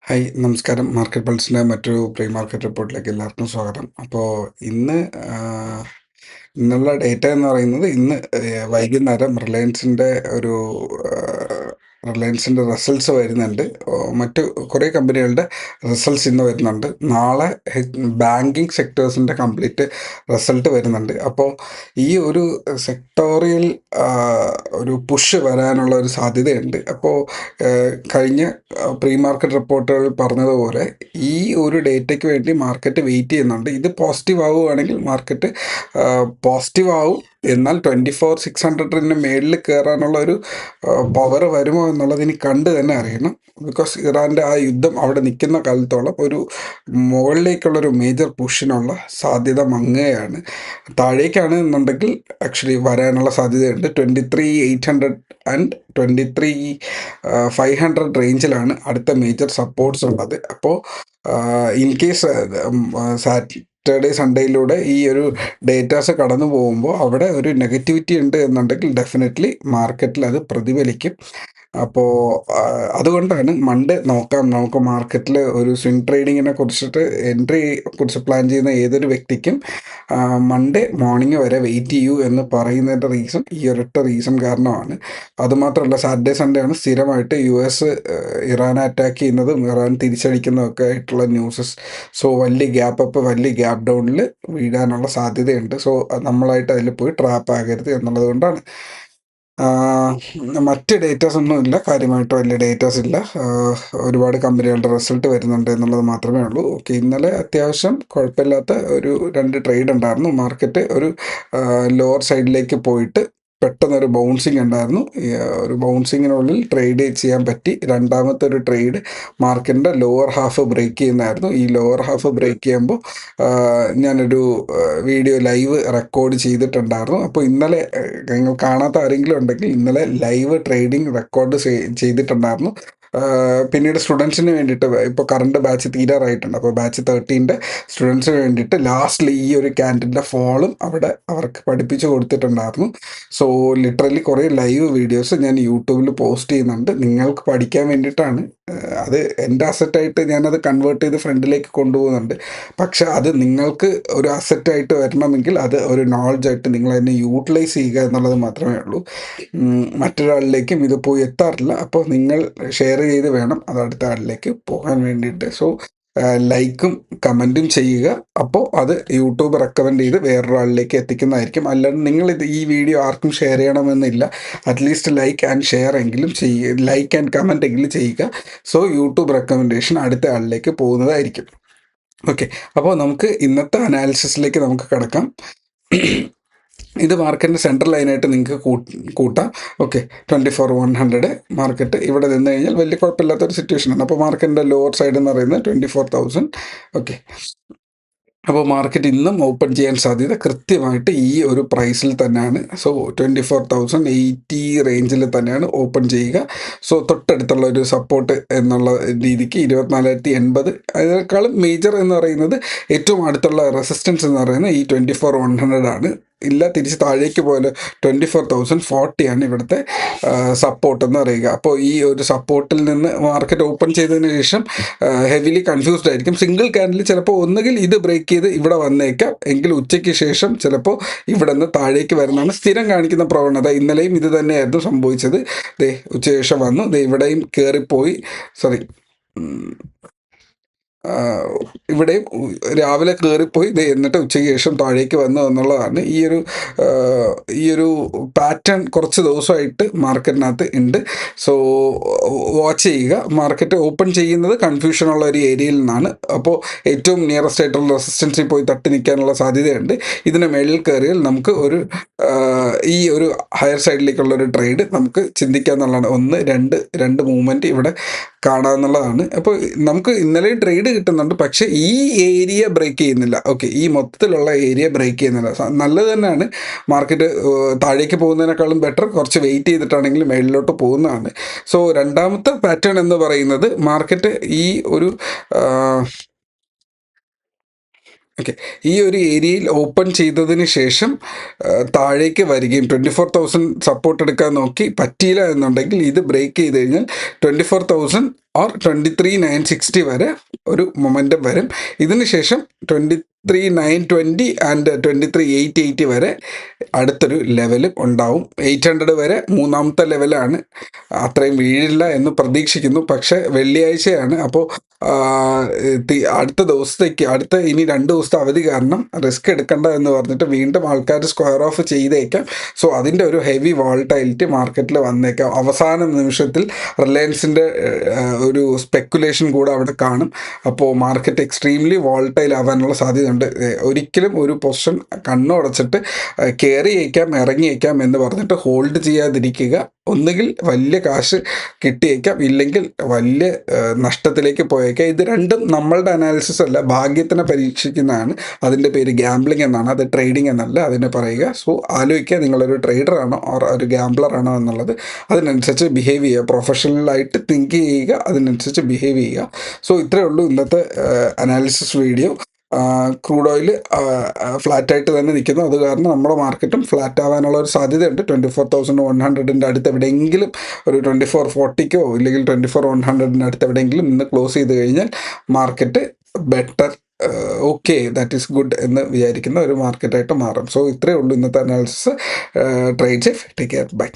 Hi നമസ്കാരം. Market പൾസിൻ്റെ മറ്റൊരു pre market റിപ്പോർട്ടിലേക്ക് എല്ലാവർക്കും സ്വാഗതം. അപ്പോൾ ഇന്ന് ഇന്നുള്ള ഡേറ്റ എന്ന് പറയുന്നത് ഇന്ന് വൈകുന്നേരം ഒരു റിലയൻസിൻ്റെ റിസൾട്ട്സ് വരുന്നുണ്ട്. മറ്റു കുറേ കമ്പനികളുടെ റിസൾട്ട്സ് ഇന്ന് വരുന്നുണ്ട്. നാളെ ബാങ്കിങ് സെക്ടേഴ്സിൻ്റെ കംപ്ലീറ്റ് റിസൾട്ട് വരുന്നുണ്ട്. അപ്പോൾ ഈ ഒരു സെക്ടോറിയൽ ഒരു പുഷ് വരാനുള്ള ഒരു സാധ്യതയുണ്ട്. അപ്പോൾ കഴിഞ്ഞ പ്രീ മാർക്കറ്റ് റിപ്പോർട്ടുകൾ പറഞ്ഞതുപോലെ ഈ ഒരു ഡേറ്റയ്ക്ക് വേണ്ടി മാർക്കറ്റ് വെയിറ്റ് ചെയ്യുന്നുണ്ട്. ഇത് പോസിറ്റീവ് ആവുകയാണെങ്കിൽ മാർക്കറ്റ് പോസിറ്റീവ് ആവും. എന്നാൽ 24,600 മേളിൽ കയറാനുള്ള ഒരു പവർ വരുമോ എന്നുള്ളത് ഇനി കണ്ട് തന്നെ അറിയണം. ബിക്കോസ് ഇറാൻ്റെ ആ യുദ്ധം അവിടെ നിൽക്കുന്ന കാലത്തോളം ഒരു മുകളിലേക്കുള്ളൊരു മേജർ പുഷിനുള്ള സാധ്യത മങ്ങുകയാണ്. താഴേക്കാണ് എന്നുണ്ടെങ്കിൽ ആക്ച്വലി വരാനുള്ള സാധ്യതയുണ്ട്. 23,800 ആൻഡ് 23,500 റേഞ്ചിലാണ് അടുത്ത മേജർ സപ്പോർട്ട്സ് ഉള്ളത്. അപ്പോൾ ഇൻ കേസ് സാറ്റർഡേ സൺഡേയിലൂടെ ഈ ഒരു ഡേറ്റാസ് കടന്നു പോകുമ്പോൾ അവിടെ ഒരു നെഗറ്റിവിറ്റി ഉണ്ട് എന്നുണ്ടെങ്കിൽ ഡെഫിനറ്റ്ലി മാർക്കറ്റിൽ അത് പ്രതിഫലിക്കും. അപ്പോൾ അതുകൊണ്ടാണ് മൺഡേ നമുക്ക് മാർക്കറ്റിൽ ഒരു സ്വിംഗ് ട്രേഡിങ്ങിനെ കുറിച്ചിട്ട് കുറിച്ച് പ്ലാൻ ചെയ്യുന്ന ഏതൊരു വ്യക്തിക്കും മൺഡേ മോർണിംഗ് വരെ വെയിറ്റ് ചെയ്യൂ എന്ന് പറയുന്നതിൻ്റെ റീസൺ ഈ ഒരൊറ്റ റീസൺ കാരണമാണ്. അതുമാത്രമല്ല, സാറ്റർഡേ സൺഡേ ആണ് സ്ഥിരമായിട്ട് US ഇറാനെ അറ്റാക്ക് ചെയ്യുന്നതും ഇറാൻ തിരിച്ചടിക്കുന്നതൊക്കെ ആയിട്ടുള്ള ന്യൂസസ്. സോ വലിയ ഗ്യാപ്പ് അപ്പ് വലിയ ഗ്യാപ്പ് ഡൗണിൽ വീഴാനുള്ള സാധ്യതയുണ്ട്. സോ നമ്മളായിട്ട് അതിൽ പോയി ട്രാപ്പ് ആകരുത് എന്നുള്ളത് കൊണ്ടാണ്. മറ്റ് ഡേറ്റാസ് ഒന്നും ഇല്ല, കാര്യമായിട്ട് വലിയ ഡേറ്റാസ് ഇല്ല. ഒരുപാട് കമ്പനികളുടെ റിസൾട്ട് വരുന്നുണ്ട് എന്നുള്ളത് മാത്രമേ ഉള്ളൂ. ഓക്കെ, ഇന്നലെ അത്യാവശ്യം കുഴപ്പമില്ലാത്ത ഒരു 2 ട്രേഡ് ഉണ്ടായിരുന്നു. മാർക്കറ്റ് ഒരു ലോവർ സൈഡിലേക്ക് പോയിട്ട് പെട്ടെന്നൊരു ബൗൺസിങ് ഉണ്ടായിരുന്നു. ഒരു ബൗൺസിങ്ങിനുള്ളിൽ ട്രേഡ് ചെയ്യാൻ പറ്റി. രണ്ടാമത്തെ ഒരു ട്രേഡ് മാർക്കറ്റിൻ്റെ ലോവർ ഹാഫ് ബ്രേക്ക് ചെയ്യുന്നതായിരുന്നു. ഈ ലോവർ ഹാഫ് ബ്രേക്ക് ചെയ്യുമ്പോൾ ഞാനൊരു വീഡിയോ ലൈവ് റെക്കോർഡ് ചെയ്തിട്ടുണ്ടായിരുന്നു. അപ്പോൾ ഇന്നലെ നിങ്ങൾ കാണാത്ത ആരെങ്കിലും ഉണ്ടെങ്കിൽ ഇന്നലെ ലൈവ് ട്രേഡിംഗ് റെക്കോർഡ് ചെയ്തിട്ടുണ്ടായിരുന്നു. പിന്നീട് സ്റ്റുഡൻസിന് വേണ്ടിയിട്ട് ഇപ്പോൾ കറണ്ട് ബാച്ച് തീരാറായിട്ടുണ്ട്. അപ്പോൾ ബാച്ച് 13 സ്റ്റുഡൻസിന് വേണ്ടിയിട്ട് ലാസ്റ്റിൽ ഈ ഒരു ക്യാൻഡിൻ്റെ ഫോളും അവിടെ അവർക്ക് പഠിപ്പിച്ചു കൊടുത്തിട്ടുണ്ടായിരുന്നു. സോ ലിറ്ററലി കുറേ ലൈവ് വീഡിയോസ് ഞാൻ യൂട്യൂബിൽ പോസ്റ്റ് ചെയ്യുന്നുണ്ട്. നിങ്ങൾക്ക് പഠിക്കാൻ വേണ്ടിയിട്ടാണ്. അത് എൻ്റെ അസറ്റായിട്ട് ഞാനത് കൺവേർട്ട് ചെയ്ത് ഫ്രണ്ടിലേക്ക് കൊണ്ടുപോകുന്നുണ്ട്. പക്ഷെ അത് നിങ്ങൾക്ക് ഒരു അസറ്റായിട്ട് വരണമെങ്കിൽ അത് ഒരു നോളജായിട്ട് നിങ്ങൾ അതിനെ യൂട്ടിലൈസ് ചെയ്യുക എന്നുള്ളത് മാത്രമേ ഉള്ളൂ. മറ്റൊരാളിലേക്കും ഇത് പോയി എത്താറില്ല. അപ്പോൾ നിങ്ങൾ ഷെയർ ചെയ്ത് വേണം അത് അടുത്ത ആളിലേക്ക് പോകാൻ വേണ്ടിയിട്ട്. സോ ലൈക്കും കമൻറ്റും ചെയ്യുക. അപ്പോൾ അത് യൂട്യൂബ് റെക്കമെൻഡ് ചെയ്ത് വേറൊരാളിലേക്ക് എത്തിക്കുന്നതായിരിക്കും. അല്ലാതെ നിങ്ങളിത് ഈ വീഡിയോ ആർക്കും ഷെയർ ചെയ്യണമെന്നില്ല. അറ്റ്ലീസ്റ്റ് ലൈക്ക് ആൻഡ് ഷെയർ എങ്കിലും ലൈക്ക് ആൻഡ് കമൻറ്റ് എങ്കിലും ചെയ്യുക. സോ യൂട്യൂബ് റെക്കമെൻഡേഷൻ അടുത്ത ആളിലേക്ക് പോകുന്നതായിരിക്കും. ഓക്കെ, അപ്പോൾ നമുക്ക് ഇന്നത്തെ അനാലിസിസിലേക്ക് നമുക്ക് കിടക്കാം. ഇത് മാർക്കറ്റിൻ്റെ സെൻട്രൽ ലൈനായിട്ട് നിങ്ങൾക്ക് കൂട്ടാം. ഓക്കെ, 24,100 മാർക്കറ്റ് ഇവിടെ നിന്ന് കഴിഞ്ഞാൽ വലിയ കുഴപ്പമില്ലാത്തൊരു സിറ്റുവേഷനാണ്. അപ്പോൾ മാർക്കറ്റിൻ്റെ ലോവർ സൈഡ് എന്ന് പറയുന്നത് 24,000. ഓക്കെ, അപ്പോൾ മാർക്കറ്റ് ഇന്നും ഓപ്പൺ ചെയ്യാൻ സാധ്യത കൃത്യമായിട്ട് ഈ ഒരു പ്രൈസിൽ തന്നെയാണ്. സോ 24,080 റേഞ്ചിൽ തന്നെയാണ് ഓപ്പൺ ചെയ്യുക. സോ തൊട്ടടുത്തുള്ള ഒരു സപ്പോർട്ട് എന്നുള്ള രീതിക്ക് 24,080 അതിനേക്കാളും മേജർ എന്ന് പറയുന്നത് ഏറ്റവും അടുത്തുള്ള റെസിസ്റ്റൻസ് എന്ന് പറയുന്നത് ഈ 24,100 ആണ്. ഇല്ല, തിരിച്ച് താഴേക്ക് പോയാൽ 24,040 ആണ് ഇവിടുത്തെ സപ്പോർട്ട് എന്ന് പറയുക. അപ്പോൾ ഈ ഒരു സപ്പോർട്ടിൽ നിന്ന് മാർക്കറ്റ് ഓപ്പൺ ചെയ്തതിന് ശേഷം ഹെവിലി കൺഫ്യൂസ്ഡ് ആയിരിക്കും. സിംഗിൾ ക്യാൻഡിൽ ചിലപ്പോൾ ഒന്നുകിൽ ഇത് ബ്രേക്ക് ചെയ്ത് ഇവിടെ വന്നേക്കാം, എങ്കിൽ ഉച്ചയ്ക്ക് ശേഷം ചിലപ്പോൾ ഇവിടെ നിന്ന് താഴേക്ക് വരുന്നതാണ് സ്ഥിരം കാണിക്കുന്ന പ്രവണത. ഇന്നലെയും ഇത് തന്നെയായിരുന്നു സംഭവിച്ചത്. ഉച്ചശേഷം വന്നു, ഇവിടെയും കയറിപ്പോയി. ഇവിടെയും രാവിലെ കയറിപ്പോയി എന്നിട്ട് ഉച്ചയ്ക്ക് ശേഷം താഴേക്ക് വന്നു എന്നുള്ളതാണ്. ഈ ഒരു പാറ്റേൺ കുറച്ച് ദിവസമായിട്ട് മാർക്കറ്റിനകത്ത് ഉണ്ട്. സോ വാച്ച് ചെയ്യുക. മാർക്കറ്റ് ഓപ്പൺ ചെയ്യുന്നത് കൺഫ്യൂഷനുള്ള ഒരു ഏരിയയിൽ നിന്നാണ്. അപ്പോൾ ഏറ്റവും നിയറസ്റ്റ് ആയിട്ടുള്ള റെസിസ്റ്റൻസിൽ പോയി തട്ടി നിൽക്കാനുള്ള സാധ്യതയുണ്ട്. ഇതിന് മേളിൽ കയറിയാൽ നമുക്ക് ഈ ഒരു ഹയർ സൈഡിലേക്കുള്ള ഒരു ട്രേഡ് നമുക്ക് ചിന്തിക്കാമെന്നുള്ളതാണ്. 1 2 മൂവ്മെൻറ്റ് ഇവിടെ കാണാമെന്നുള്ളതാണ്. അപ്പോൾ നമുക്ക് ഇന്നലെ ട്രേഡ് കിട്ടുന്നുണ്ട്, പക്ഷേ ഈ ഏരിയ ബ്രേക്ക് ചെയ്യുന്നില്ല. ഓക്കെ, ഈ മൊത്തത്തിലുള്ള ഏരിയ ബ്രേക്ക് ചെയ്യുന്നില്ല. നല്ലത് തന്നെയാണ്. മാർക്കറ്റ് താഴേക്ക് പോകുന്നതിനേക്കാളും ബെറ്റർ കുറച്ച് വെയിറ്റ് ചെയ്തിട്ടാണെങ്കിലും മേളിലോട്ട് പോകുന്നതാണ്. സോ രണ്ടാമത്തെ പാറ്റേൺ എന്ന് പറയുന്നത് മാർക്കറ്റ് ഈ ഒരു ഏരിയയിൽ ഓപ്പൺ ചെയ്തതിന് ശേഷം താഴേക്ക് വരികയും 24,000 സപ്പോർട്ട് എടുക്കാൻ നോക്കി പറ്റിയില്ല എന്നുണ്ടെങ്കിൽ ഇത് ബ്രേക്ക് ചെയ്ത് കഴിഞ്ഞാൽ 24,000 ഓർ 23,960 വരെ ഒരു മൊമെൻറ്റം വരും. ഇതിന് ശേഷം 23,920 ആൻഡ് 23,880 വരെ അടുത്തൊരു ലെവലും ഉണ്ടാവും. 800 വരെ മൂന്നാമത്തെ ലെവലാണ്. അത്രയും വീഴില്ല എന്ന് പ്രതീക്ഷിക്കുന്നു. പക്ഷേ വെള്ളിയാഴ്ചയാണ്. അപ്പോൾ അടുത്ത ദിവസത്തേക്ക് ഇനി 2 ദിവസത്തെ അവധി കാരണം റിസ്ക് എടുക്കണ്ട എന്ന് പറഞ്ഞിട്ട് വീണ്ടും ആൾക്കാർ സ്ക്വയർ ഓഫ് ചെയ്തേക്കാം. സോ അതിൻ്റെ ഒരു ഹെവി വോൾട്ടൈലിറ്റി മാർക്കറ്റിൽ വന്നേക്കാം. അവസാന നിമിഷത്തിൽ റിലയൻസിൻ്റെ ഒരു സ്പെക്കുലേഷൻ കൂടെ അവിടെ കാണും. അപ്പോൾ മാർക്കറ്റ് എക്സ്ട്രീംലി വോൾട്ടൈൽ ആവാനുള്ള സാധ്യതയുണ്ട്. ഒരിക്കലും ഒരു പൊസിഷൻ കണ്ണുടച്ചിട്ട് കയറിയേക്കാം ഇറങ്ങിയേക്കാം എന്ന് പറഞ്ഞിട്ട് ഹോൾഡ് ചെയ്യാതിരിക്കുക. ഒന്നുകിൽ വലിയ കാശ് കിട്ടിയേക്കാം, ഇല്ലെങ്കിൽ വലിയ നഷ്ടത്തിലേക്ക് പോയേക്കാം. ഇത് രണ്ടും നമ്മളുടെ അനാലിസിസ് അല്ല, ഭാഗ്യത്തിനെ പരീക്ഷിക്കുന്നതാണ്. അതിൻ്റെ പേര് ഗാംബ്ലിംഗ് എന്നാണ്, അത് ട്രേഡിംഗ് എന്നല്ല അതിനെ പറയുക. സോ ആലോചിക്കുക, നിങ്ങളൊരു ട്രേഡറാണോ ഓർ ഒരു ഗാംബ്ലറാണോ എന്നുള്ളത്. അതിനനുസരിച്ച് ബിഹേവ് ചെയ്യുക, പ്രൊഫഷണലായിട്ട് തിങ്ക് ചെയ്യുക, അതിനനുസരിച്ച് ബിഹേവ് ചെയ്യുക. സോ ഇത്രയേ ഉള്ളൂ ഇന്നത്തെ അനാലിസിസ് വീഡിയോ. ക്രൂഡ് ഓയിൽ ഫ്ലാറ്റായിട്ട് തന്നെ നിൽക്കുന്നു. അത് കാരണം നമ്മുടെ മാർക്കറ്റും ഫ്ലാറ്റ് ആവാനുള്ള ഒരു സാധ്യതയുണ്ട്. 24,100 അടുത്ത് എവിടെയെങ്കിലും ഒരു 2440 ഇല്ലെങ്കിൽ 24,100 അടുത്ത് എവിടെയെങ്കിലും ഇന്ന് ക്ലോസ് ചെയ്ത് കഴിഞ്ഞാൽ market better, okay, that is good എന്ന് വിചാരിക്കുന്ന ഒരു മാർക്കറ്റായിട്ട് മാറും. സോ ഇത്രയേ ഉള്ളൂ ഇന്നത്തെ analysis. Trade safe, take care, by.